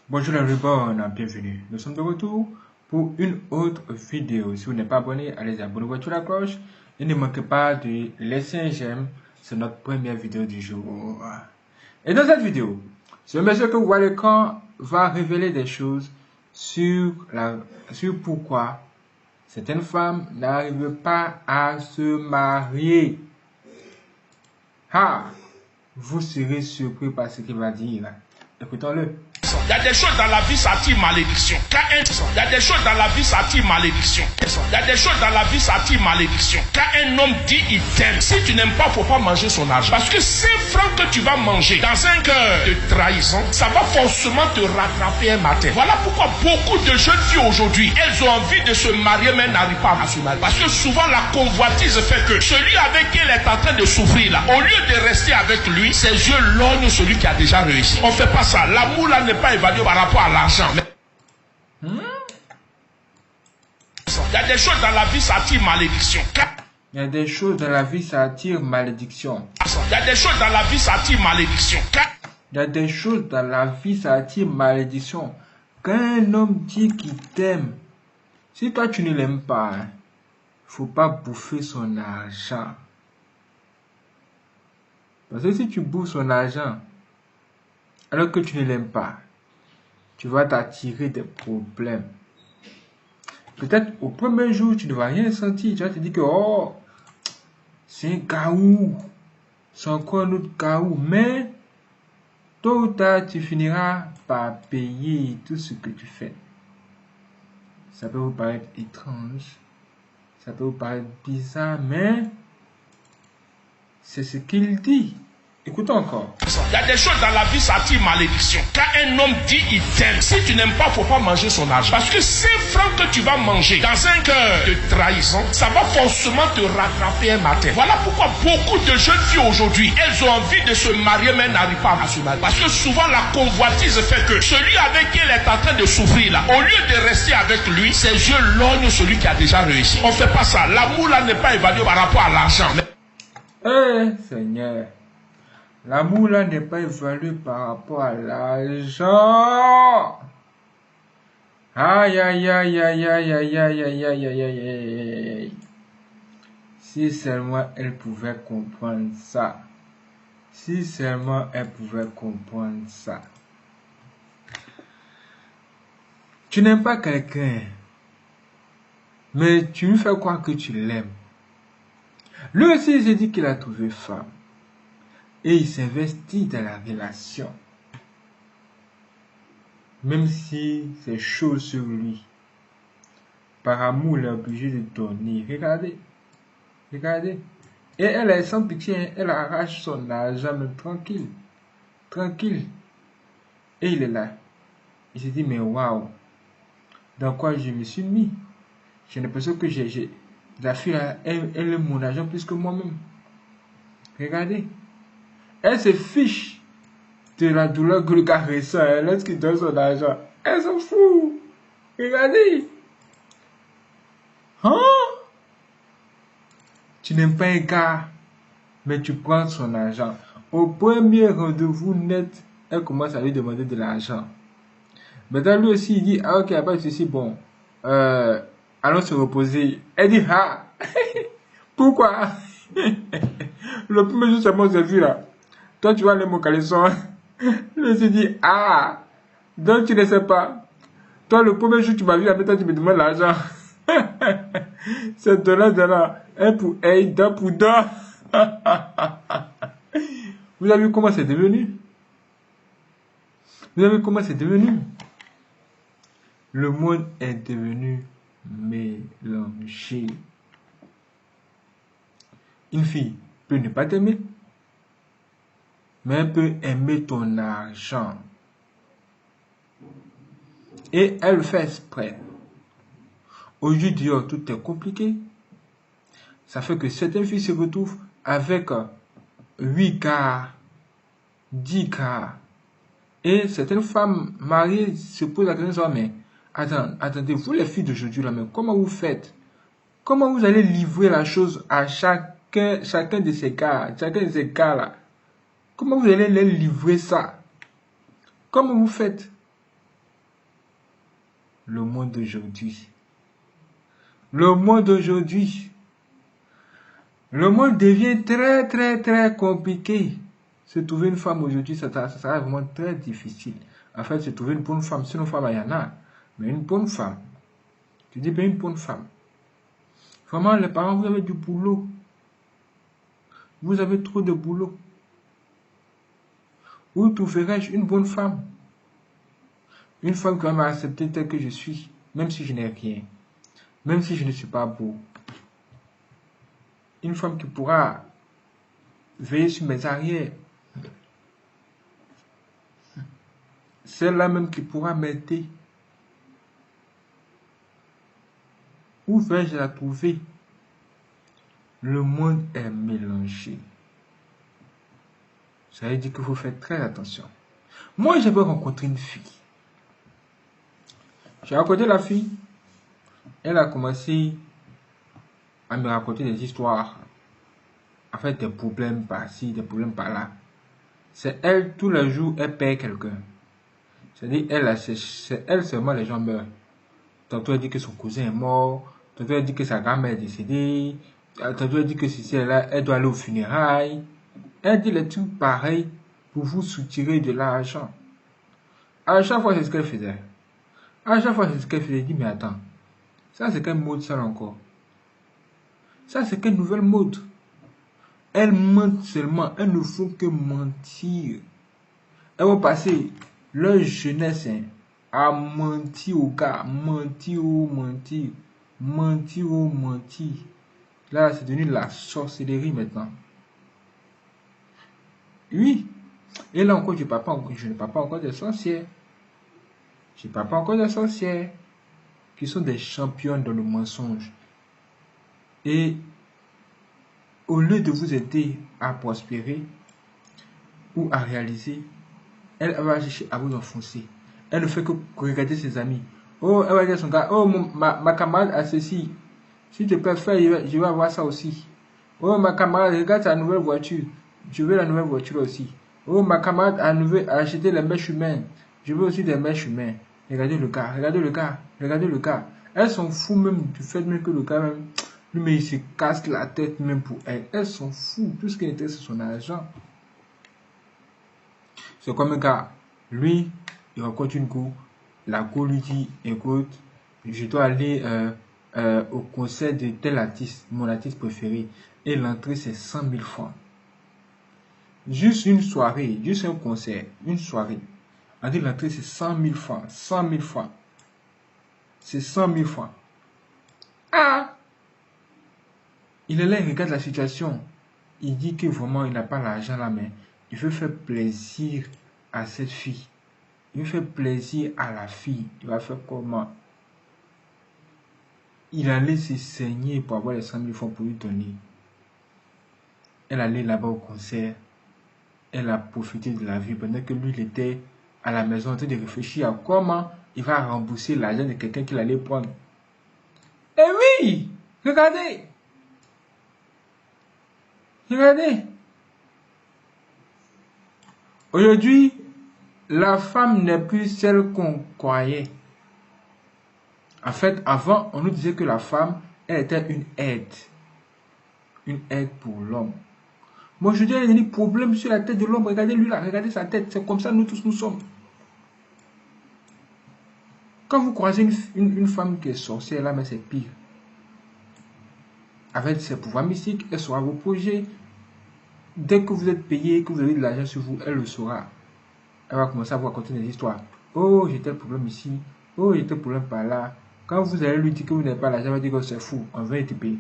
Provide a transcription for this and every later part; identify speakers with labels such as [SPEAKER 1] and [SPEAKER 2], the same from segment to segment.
[SPEAKER 1] Bonjour everyone, bienvenue. Nous sommes de retour pour une autre vidéo. Si vous n'êtes pas abonné, allez abonnez-vous sur la cloche et ne manquez pas de laisser un j'aime. C'est notre première vidéo du jour. Et dans cette vidéo, ce monsieur que vous voyez l'écran va révéler des choses sur pourquoi certaines femmes n'arrivent pas à se marier. Vous serez surpris par ce qu'il va dire. Écoutons-le.
[SPEAKER 2] Il y a des choses dans la vie, ça attire malédiction. Il y a des choses dans la vie, ça attire malédiction. Il y a des choses dans la vie, ça attire malédiction. Quand un homme dit il t'aime, si tu n'aimes pas, il ne faut pas manger son argent. Parce que 5 francs que tu vas manger dans un cœur de trahison, ça va forcément te rattraper un matin. Voilà pourquoi beaucoup de jeunes filles aujourd'hui, elles ont envie de se marier, mais n'arrivent pas à se marier. Parce que souvent la convoitise fait que celui avec qui elle est en train de souffrir là, au lieu de rester avec lui, ses yeux lorgnent celui qui a déjà réussi. On ne fait pas ça. L'amour là n'est pas évalué par rapport à l'argent. Il y a des choses dans la vie, ça attire malédiction.
[SPEAKER 1] Il y a des choses dans la vie, ça attire malédiction.
[SPEAKER 2] Il y a des choses dans la vie, ça attire malédiction.
[SPEAKER 1] Il y a des choses dans la vie, ça attire malédiction. Quand un homme dit qu'il t'aime, si toi tu ne l'aimes pas, faut pas bouffer son argent. Parce que si tu bouffes son argent, alors que tu ne l'aimes pas, tu vas t'attirer des problèmes. Peut-être au premier jour, tu ne vas rien sentir. Tu vas te dire que, oh, c'est un caou. C'est encore un autre caou. Mais, tôt ou tard, tu finiras par payer tout ce que tu fais. Ça peut vous paraître étrange. Ça peut vous paraître bizarre, mais c'est ce qu'il dit. Écoutons encore.
[SPEAKER 2] Il y a des choses dans la vie, ça attire malédiction. Quand un homme dit il t'aime, si tu n'aimes pas, il ne faut pas manger son argent. Parce que 5 francs que tu vas manger dans un cœur de trahison, ça va forcément te rattraper un matin. Voilà pourquoi beaucoup de jeunes filles aujourd'hui, elles ont envie de se marier, mais n'arrivent pas à se marier. Parce que souvent la convoitise fait que celui avec qui elle est en train de souffrir là, au lieu de rester avec lui, ses yeux lorgnent celui qui a déjà réussi. On ne fait pas ça. L'amour là n'est pas évalué par rapport à l'argent.
[SPEAKER 1] Seigneur. L'amour là n'est pas évalué par rapport à l'argent. Aïe, aïe, aïe, aïe, aïe, aïe, aïe, aïe, aïe, aïe, aïe, aïe. Si seulement elle pouvait comprendre ça. Si seulement elle pouvait comprendre ça. Tu n'aimes pas quelqu'un, mais tu lui fais croire que tu l'aimes. Lui aussi, il s'est dit qu'il a trouvé femme. Et il s'investit dans la relation. Même si c'est chaud sur lui. Par amour, il est obligé de donner. Regardez. Regardez. Et elle est sans pitié. Elle arrache son argent, mais tranquille. Tranquille. Et il est là. Il se dit, mais waouh. Dans quoi je me suis mis? J'ai l'impression que la fille, elle aime mon argent plus que moi-même. Regardez. Elle se fiche de la douleur que le gars ressent lorsqu'il donne son argent. Elle s'en fout. Regardez. Tu n'aimes pas un gars, mais tu prends son argent. Au premier rendez-vous net, elle commence à lui demander de l'argent. Maintenant, lui aussi, il dit, ah ok, pas de souci, bon, allons se reposer. Elle dit, pourquoi? Le premier jour, c'est bon, c'est vu là. Toi, tu vas aller mon caleçon. Je me suis dit, donc tu ne sais pas. Toi, le premier jour, tu m'as vu, après toi, tu me demandes l'argent. C'est donnant. Un pour un, deux pour deux. Vous avez vu comment c'est devenu? Vous avez vu comment c'est devenu? Le monde est devenu mélangé. Une fille peut ne pas t'aimer, mais elle peut aimer ton argent. Et elle le fait exprès. Aujourd'hui, tout est compliqué. Ça fait que certaines filles se retrouvent avec 8 gars, 10 gars. Et certaines femmes mariées se posent la question, mais attendez, vous les filles d'aujourd'hui, là, mais comment vous faites? Comment vous allez livrer la chose à chacun de ces gars, là? Comment vous allez les livrer ça? Comment vous faites? le monde d'aujourd'hui. Le monde d'aujourd'hui. Le monde devient très, très, très compliqué. Se trouver une femme aujourd'hui, ça sera vraiment très difficile. En fait, se trouver une bonne femme, sinon femme, il y en a. Mais une bonne femme. Tu dis bien une bonne femme. Vraiment, les parents, vous avez du boulot. Vous avez trop de boulot. Où trouverai-je une bonne femme? Une femme qui va m'accepter telle que je suis, même si je n'ai rien. Même si je ne suis pas beau. Une femme qui pourra veiller sur mes arrières. Celle-là même qui pourra m'aider. Où vais-je la trouver? Le monde est mélangé. Ça veut dire qu'il faut faire très attention. Moi, j'avais rencontré une fille. J'ai rencontré la fille. Elle a commencé à me raconter des histoires. En fait, des problèmes par-ci, des problèmes par-là. C'est elle, tous les jours, elle perd quelqu'un. C'est-à-dire, c'est elle seulement, les gens meurent. Tantôt, elle dit que son cousin est mort. Tantôt, elle dit que sa grand-mère est décédée. Tantôt, elle dit que si c'est là, elle doit aller aux funérailles. Elle dit les trucs pareils pour vous soutirer de l'argent. À chaque fois, c'est ce qu'elle faisait. À chaque fois, c'est ce qu'elle faisait. Elle dit, mais attends, ça, c'est quelle mode, ça, encore? Ça, c'est quelle nouvelle mode? Elles mentent seulement. Elles ne font que mentir. Elles vont passer leur jeunesse à mentir aux gars. Mentir ou mentir. Mentir ou mentir. Là, c'est devenu la sorcellerie maintenant. Oui. Et là encore, je ne parle pas encore des sorcières. Je ne parle pas encore des sorcières qui sont des championnes dans le mensonge. Et au lieu de vous aider à prospérer ou à réaliser, elle va chercher à vous enfoncer. Elle ne fait que regarder ses amis. Oh, elle va dire à son gars, oh, ma camarade a ceci. Si tu peux faire, je vais avoir ça aussi. Oh, ma camarade, regarde ta nouvelle voiture. Je veux la nouvelle voiture aussi. Oh, ma camarade a acheté les mèches humaines. Je veux aussi des mèches humaines. Regardez le gars, regardez le gars, regardez le gars. Elles sont fous même du fait même que le gars même, lui, mais il se casse la tête même pour elles. Elles sont fous. Tout ce qui intéresse, c'est son argent. C'est comme un gars. Lui, il rencontre une go. La go lui dit, écoute, je dois aller au concert de tel artiste, mon artiste préféré. Et l'entrée, c'est 100 000 francs. Juste une soirée, juste un concert, une soirée. On dit l'entrée, c'est 100 000 francs. 100 000 francs. C'est 100 000 francs. Ah! Il est là, il regarde la situation. Il dit que vraiment, il n'a pas l'argent là, mais il veut faire plaisir à cette fille. Il veut faire plaisir à la fille. Il va faire comment? Il allait se saigner pour avoir les 100 000 francs pour lui donner. Elle allait là-bas au concert. Elle a profité de la vie pendant que lui, il était à la maison en train de réfléchir à comment il va rembourser l'argent de quelqu'un qu'il allait prendre. Eh oui! Regardez! Regardez! Aujourd'hui, la femme n'est plus celle qu'on croyait. En fait, avant, on nous disait que la femme, elle était une aide. Une aide pour l'homme. Mais aujourd'hui, il y a des problèmes sur la tête de l'homme. Regardez lui là, regardez sa tête. C'est comme ça nous tous nous sommes. Quand vous croisez une femme qui est sorcière, là, mais c'est pire. Avec ses pouvoirs mystiques, elle saura vos projets. Dès que vous êtes payé, que vous avez de l'argent sur vous, elle le saura. Elle va commencer à vous raconter des histoires. Oh, j'ai tel problème ici. Oh, j'ai tel problème par là. Quand vous allez lui dire que vous n'avez pas l'argent, elle va dire que c'est fou. On va être payé.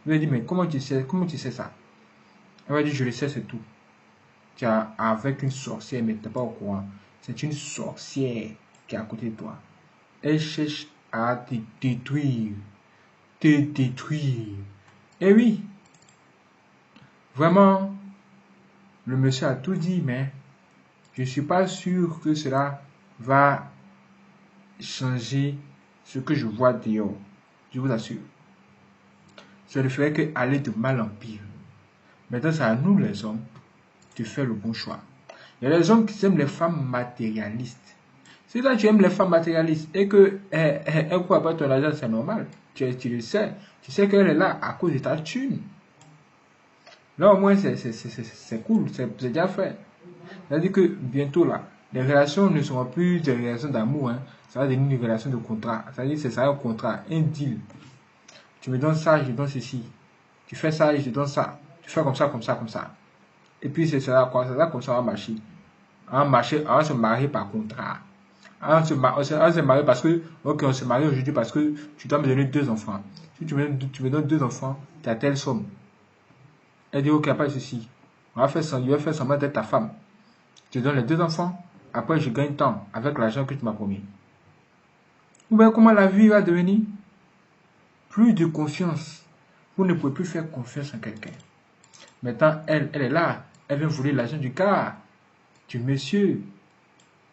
[SPEAKER 1] Vous allez dire, mais comment tu sais ça? Elle va dire, je le sais, c'est tout. Tu as avec une sorcière, mais tu n'es pas au courant. C'est une sorcière qui est à côté de toi. Elle cherche à te détruire. Te détruire. Et oui. Vraiment, le monsieur a tout dit, mais je ne suis pas sûr que cela va changer ce que je vois dehors. Je vous assure. Ça ne ferait que aller de mal en pire. Maintenant, c'est à nous les hommes de faire le bon choix. Il y a les hommes qui aiment les femmes matérialistes. Si toi tu aimes les femmes matérialistes et que elle croit pas ton argent, c'est normal. Tu le sais. Tu sais qu'elle est là à cause de ta thune. Là, au moins, c'est cool. C'est déjà fait. C'est-à-dire que bientôt, là, les relations ne seront plus des relations d'amour. Hein. Ça va devenir une relation de contrat. C'est-à-dire que c'est ça un contrat, un deal. Tu me donnes ça, je te donne ceci. Tu fais ça, je te donne ça. Tu fais comme ça, comme ça, comme ça. Et puis, c'est ça, quoi. C'est ça comme ça va marcher. On va se marier par contrat. On se marie parce que, ok, on se marie aujourd'hui parce que tu dois me donner 2 enfants. Si tu me donnes 2 enfants, tu as telle somme. Elle dit, ok, pas de souci. Je vais faire semblant d'être ta femme. Je te donne les 2 enfants. Après, je gagne temps avec l'argent que tu m'as promis. Vous voyez comment la vie va devenir? Plus de confiance. Vous ne pouvez plus faire confiance en quelqu'un. Maintenant, elle est là. Elle vient voler l'argent du gars, du monsieur.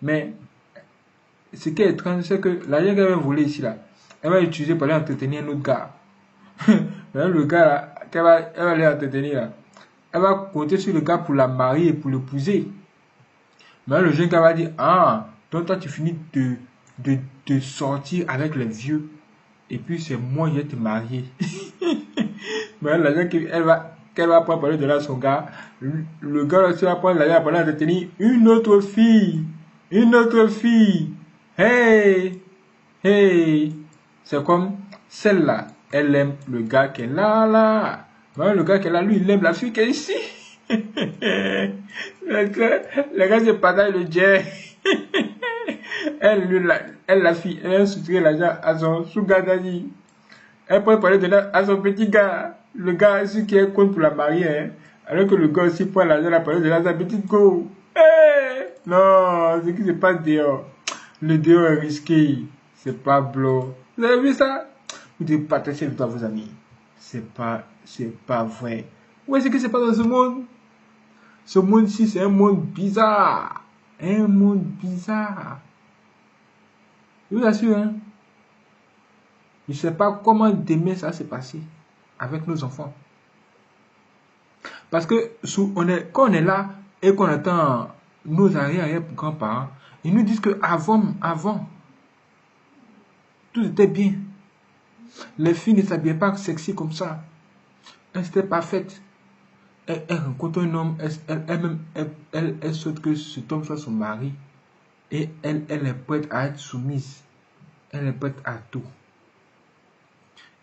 [SPEAKER 1] Mais ce qui est étrange, c'est que l'argent qu'elle va voler ici, là, elle va l'utiliser pour aller entretenir un autre gars. Même le gars, là, elle va aller entretenir, là, elle va compter sur le gars pour la marier et pour l'épouser. Mais le jeune gars va dire, ah, donc toi tu finis de sortir avec les vieux. Et puis c'est moi, je vais te marier. Mais l'argent qu'elle va prendre pour aller donner à son gars, le gars aussi va prendre l'argent pour aller entretenir une autre fille. Une autre fille. Hey! Hey! C'est comme celle-là. Elle aime le gars qu'elle a là. Mais le gars qu'elle a, lui, il aime la fille qui est ici. Le gars se partage le jet. La fille, elle a soutenu l'argent à son sugar daddy. Elle peut parler de à son petit gars. Le gars, celui qui est contre pour la marier. Hein. Alors que le gars aussi prend l'argent, la parole de à sa petite go. Hey! Non, ce qui se passe dehors. Le dehors est risqué. C'est pas blanc. Vous avez vu ça? Vous devez partager avec vos amis. C'est pas vrai. Où est-ce que c'est pas dans ce monde? Ce monde-ci, c'est un monde bizarre. Un monde bizarre. Je vous assure, hein. Je ne sais pas comment demain ça va se passer avec nos enfants. Parce que quand on est là et qu'on attend nos arrière-grands-parents, ils nous disent que avant, tout était bien. Les filles ne s'habillaient pas sexy comme ça. Elles étaient parfaites. Elle rencontre un homme, elle souhaite que cet homme soit son mari. Et elle est prête à être soumise. Elle est prête à tout.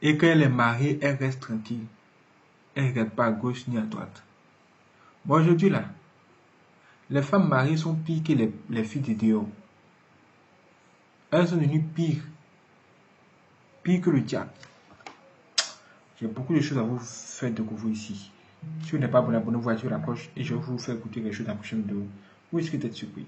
[SPEAKER 1] Et quand elle est mariée, elle reste tranquille. Elle ne regarde pas à gauche ni à droite. Bon, aujourd'hui là, les femmes mariées sont pires que les filles de dehors. Elles sont devenues pires. Pires que le diable. J'ai beaucoup de choses à vous faire découvrir ici. Si vous n'êtes pas abonné, abonnez-vous à la cloche et je vais vous faire écouter les choses dans la prochaine vidéo. Vous risquez d'être surpris.